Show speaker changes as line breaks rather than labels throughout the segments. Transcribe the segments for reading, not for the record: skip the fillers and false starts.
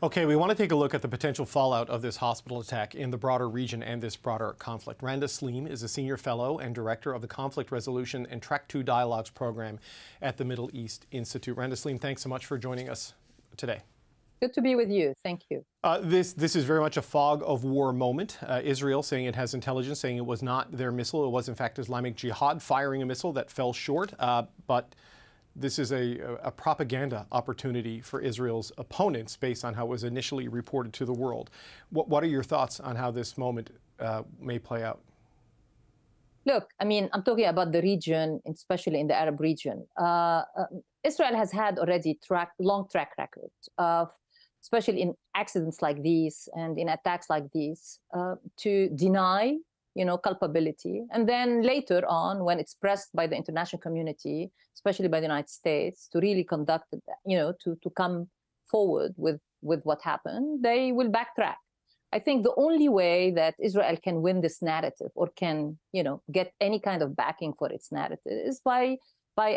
Okay, we want to take a look at the potential fallout of this hospital attack in the broader region and this broader conflict. Randa Saleem is a senior fellow and director of the Conflict Resolution and Track 2 Dialogues program at the Middle East Institute. Randa Saleem, thanks so much for joining us today.
Good to be with you. Thank you.
This is very much a fog of war moment. Israel saying it has intelligence, saying it was not their missile. It was, in fact, Islamic Jihad firing a missile that fell short. But this is a propaganda opportunity for Israel's opponents based on how it was initially reported to the world. What are your thoughts on how this moment may play out?
Look, I mean, I'm talking about the region, especially in the Arab region. Israel has had already long track record of, especially in accidents like these and in attacks like these, to deny, culpability. And then later on, when it's pressed by the international community, especially by the United States, to really conduct, to come forward with what happened, they will backtrack. I think the only way that Israel can win this narrative or can, get any kind of backing for its narrative is by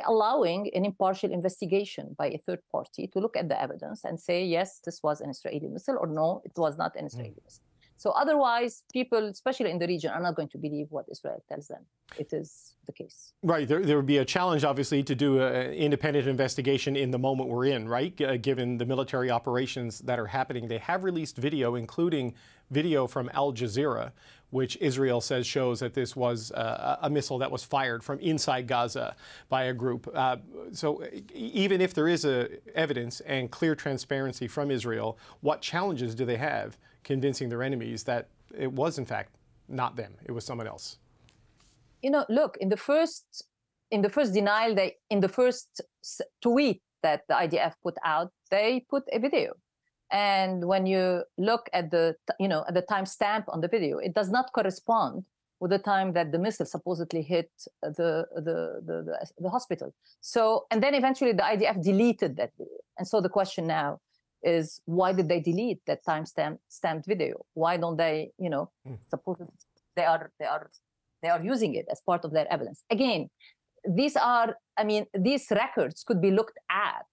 allowing an impartial investigation by a third party to look at the evidence and say, yes, this was an Israeli missile, or no, it was not an Israeli missile. So otherwise, people, especially in the region, are not going to believe what Israel tells them. It is the case.
Right. There would be a challenge, obviously, to do an independent investigation in the moment we're in, right? Given the military operations that are happening. They have released video, including video from Al Jazeera, which Israel says shows that this was a missile that was fired from inside Gaza by a group. So even if there is evidence and clear transparency from Israel, what challenges do they have convincing their enemies that it was, in fact, not them, it was someone else?
Look, in the first denial, in the first tweet that the IDF put out, they put a video. And when you look at the timestamp on the video, it does not correspond with the time that the missile supposedly hit the hospital. So, and then eventually the IDF deleted that video. And so the question now is, why did they delete that stamped video? Why don't they, supposedly they are using it as part of their evidence? Again, these records could be looked at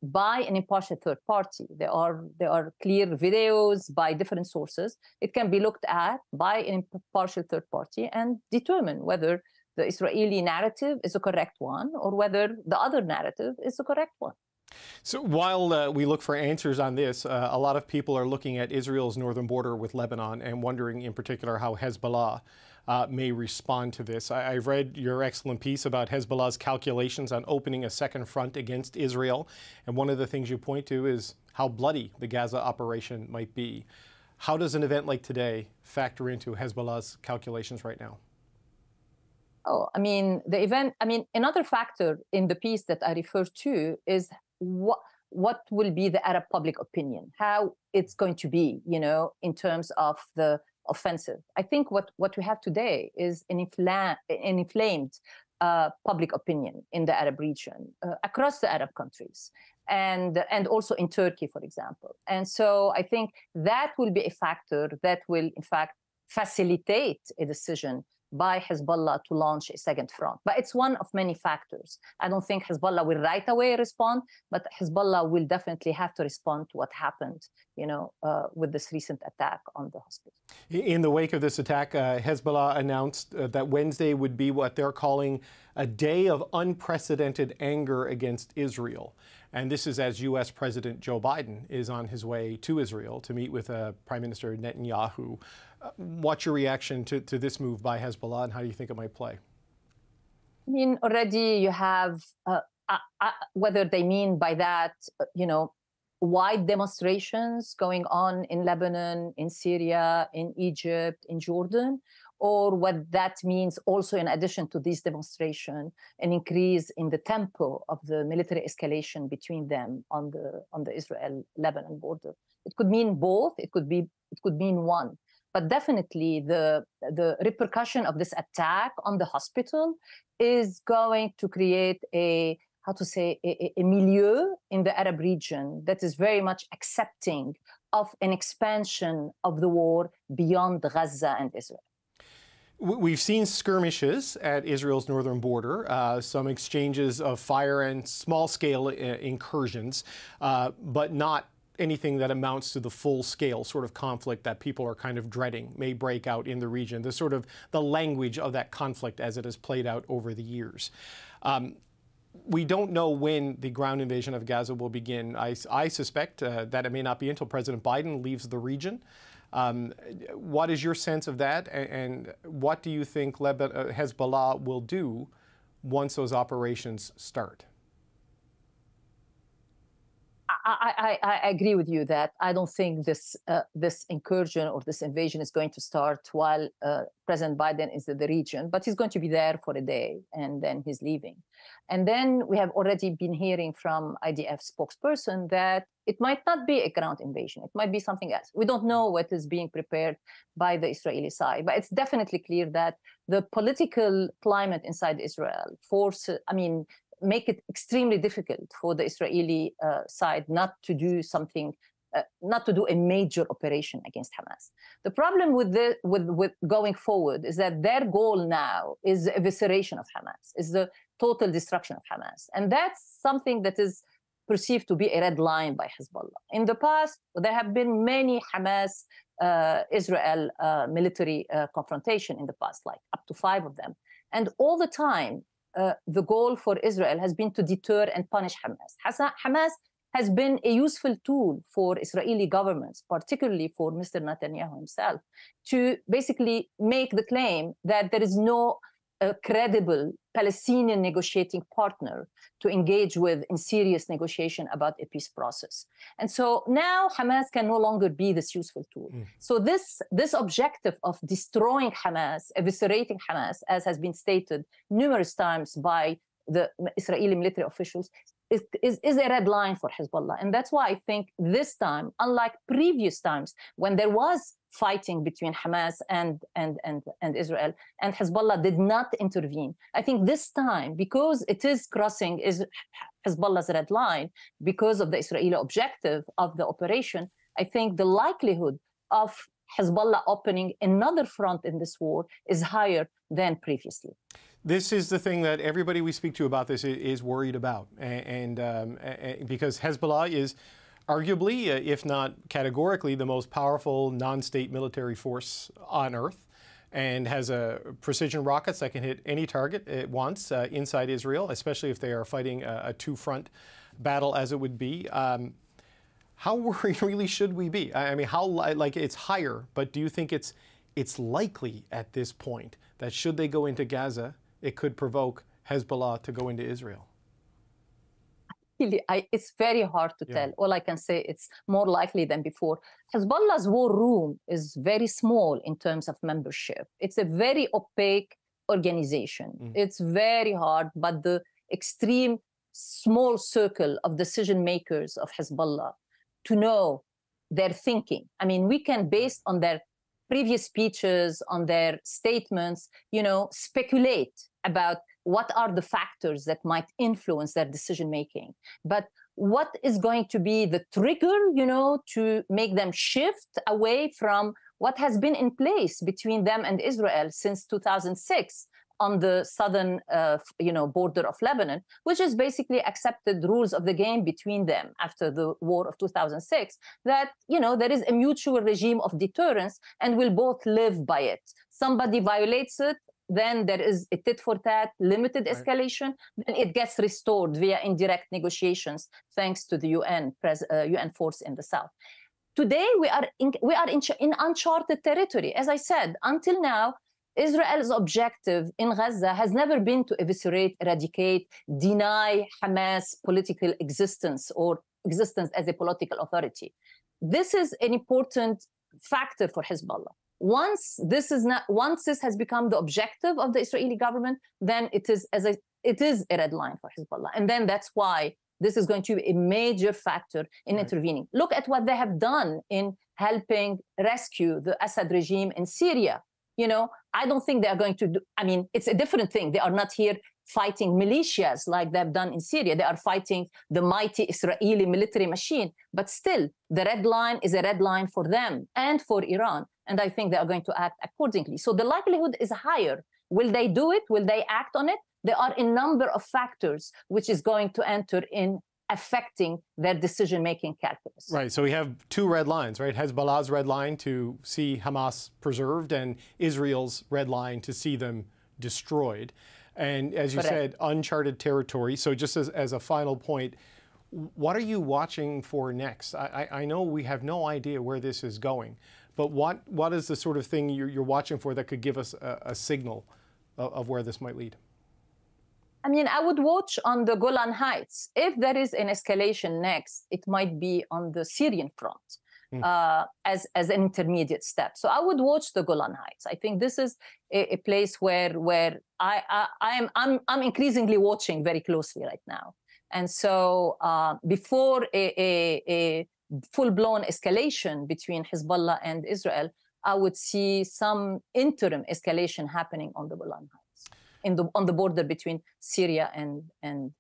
by an impartial third party. There are clear videos by different sources. It can be looked at by an impartial third party and determine whether the Israeli narrative is a correct one or whether the other narrative is the correct one.
So while we look for answers on this, a lot of people are looking at Israel's northern border with Lebanon and wondering in particular how Hezbollah may respond to this. I've read your excellent piece about Hezbollah's calculations on opening a second front against Israel. And one of the things you point to is how bloody the Gaza operation might be. How does an event like today factor into Hezbollah's calculations right now?
Oh, another factor in the piece that I refer to is what will be the Arab public opinion, how it's going to be, in terms of the offensive. I think what we have today is an inflamed public opinion in the Arab region, across the Arab countries, and also in Turkey, for example. And so I think that will be a factor that will, in fact, facilitate a decision by Hezbollah to launch a second front. But it's one of many factors. I don't think Hezbollah will right away respond, but Hezbollah will definitely have to respond to what happened, with this recent attack on the hospital.
In the wake of this attack, Hezbollah announced that Wednesday would be what they're calling a day of unprecedented anger against Israel. And this is as U.S. President Joe Biden is on his way to Israel to meet with Prime Minister Netanyahu. What's your reaction to this move by Hezbollah, and how do you think it might play?
Already you have, whether they mean by that, wide demonstrations going on in Lebanon, in Syria, in Egypt, in Jordan, or what that means also in addition to this demonstration, an increase in the tempo of the military escalation between them on the Israel-Lebanon border. It could mean both. It could mean one. But definitely the repercussion of this attack on the hospital is going to create a milieu in the Arab region that is very much accepting of an expansion of the war beyond Gaza and Israel.
We've seen skirmishes at Israel's northern border, some exchanges of fire and small-scale incursions, but not anything that amounts to the full-scale sort of conflict that people are kind of dreading may break out in the region, the sort of the language of that conflict as it has played out over the years. We don't know when the ground invasion of Gaza will begin. I suspect that it may not be until President Biden leaves the region. What is your sense of that, and what do you think Hezbollah will do once those operations start?
I agree with you that I don't think this incursion or this invasion is going to start while President Biden is in the region, but he's going to be there for a day and then he's leaving. And then we have already been hearing from IDF spokesperson that it might not be a ground invasion. It might be something else. We don't know what is being prepared by the Israeli side, but it's definitely clear that the political climate inside Israel make it extremely difficult for the Israeli side not to do something, not to do a major operation against Hamas. The problem with going forward is that their goal now is the evisceration of Hamas, is the total destruction of Hamas. And that's something that is perceived to be a red line by Hezbollah. In the past, there have been many Hamas-Israel military confrontation in the past, like up to 5 of them. And all the time, the goal for Israel has been to deter and punish Hamas. Hamas has been a useful tool for Israeli governments, particularly for Mr. Netanyahu himself, to basically make the claim that there is no credible Palestinian negotiating partner to engage with in serious negotiation about a peace process. And so now Hamas can no longer be this useful tool. So this objective of destroying Hamas, eviscerating Hamas, as has been stated numerous times by the Israeli military officials, is a red line for Hezbollah. And that's why I think this time, unlike previous times when there was fighting between Hamas and Israel, and Hezbollah did not intervene, I think this time, because it is crossing Hezbollah's red line, because of the Israeli objective of the operation, I think the likelihood of Hezbollah opening another front in this war is higher than previously.
This is the thing that everybody we speak to about this is worried about, and because Hezbollah is arguably, if not categorically, the most powerful non-state military force on Earth, and has precision rockets that can hit any target it wants inside Israel, especially if they are fighting a two-front battle, as it would be. How worried really should we be? I mean, it's higher, but do you think it's likely at this point that should they go into Gaza, it could provoke Hezbollah to go into Israel?
It's very hard to tell. All I can say, it's more likely than before. Hezbollah's war room is very small in terms of membership. It's a very opaque organization. It's very hard, but the extreme small circle of decision makers of Hezbollah to know their thinking. I mean, we can, based on their previous speeches, on their statements, speculate about what are the factors that might influence their decision-making. But what is going to be the trigger, to make them shift away from what has been in place between them and Israel since 2006 on the southern, border of Lebanon, which is basically accepted rules of the game between them after the war of 2006, that, there is a mutual regime of deterrence and we'll both live by it. Somebody violates it, then there is a tit-for-tat, limited escalation, then it gets restored via indirect negotiations, thanks to the UN force in the south. Today, we are in uncharted territory. As I said, until now, Israel's objective in Gaza has never been to eviscerate, eradicate, deny Hamas political existence or existence as a political authority. This is an important factor for Hezbollah. Once this has become the objective of the Israeli government, then it is a red line for Hezbollah. And then that's why this is going to be a major factor in intervening. Look at what they have done in helping rescue the Assad regime in Syria. I don't think they are going to do, it's a different thing. They are not here fighting militias like they've done in Syria. They are fighting the mighty Israeli military machine. But still, the red line is a red line for them and for Iran. And I think they are going to act accordingly. So the likelihood is higher. Will they do it? Will they act on it? There are a number of factors which is going to enter in affecting their decision-making calculus.
Right. So we have two red lines, right? Hezbollah's red line to see Hamas preserved, and Israel's red line to see them destroyed. And as you said, uncharted territory. So just as a final point, what are you watching for next? I know we have no idea where this is going, but what is the sort of thing you're watching for that could give us a signal of where this might lead?
I mean, I would watch on the Golan Heights. If there is an escalation next, it might be on the Syrian front as an intermediate step. So I would watch the Golan Heights. I think this is a place where I'm increasingly watching very closely right now. And so before a full-blown escalation between Hezbollah and Israel, I would see some interim escalation happening on the Golan Heights, on the border between Syria and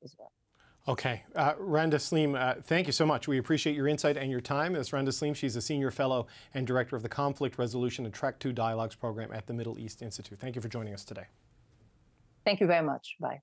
Israel.
Okay. Randa Saleem, thank you so much. We appreciate your insight and your time. That's Randa Saleem. She's a senior fellow and director of the Conflict Resolution and Track 2 Dialogues program at the Middle East Institute. Thank you for joining us today.
Thank you very much. Bye.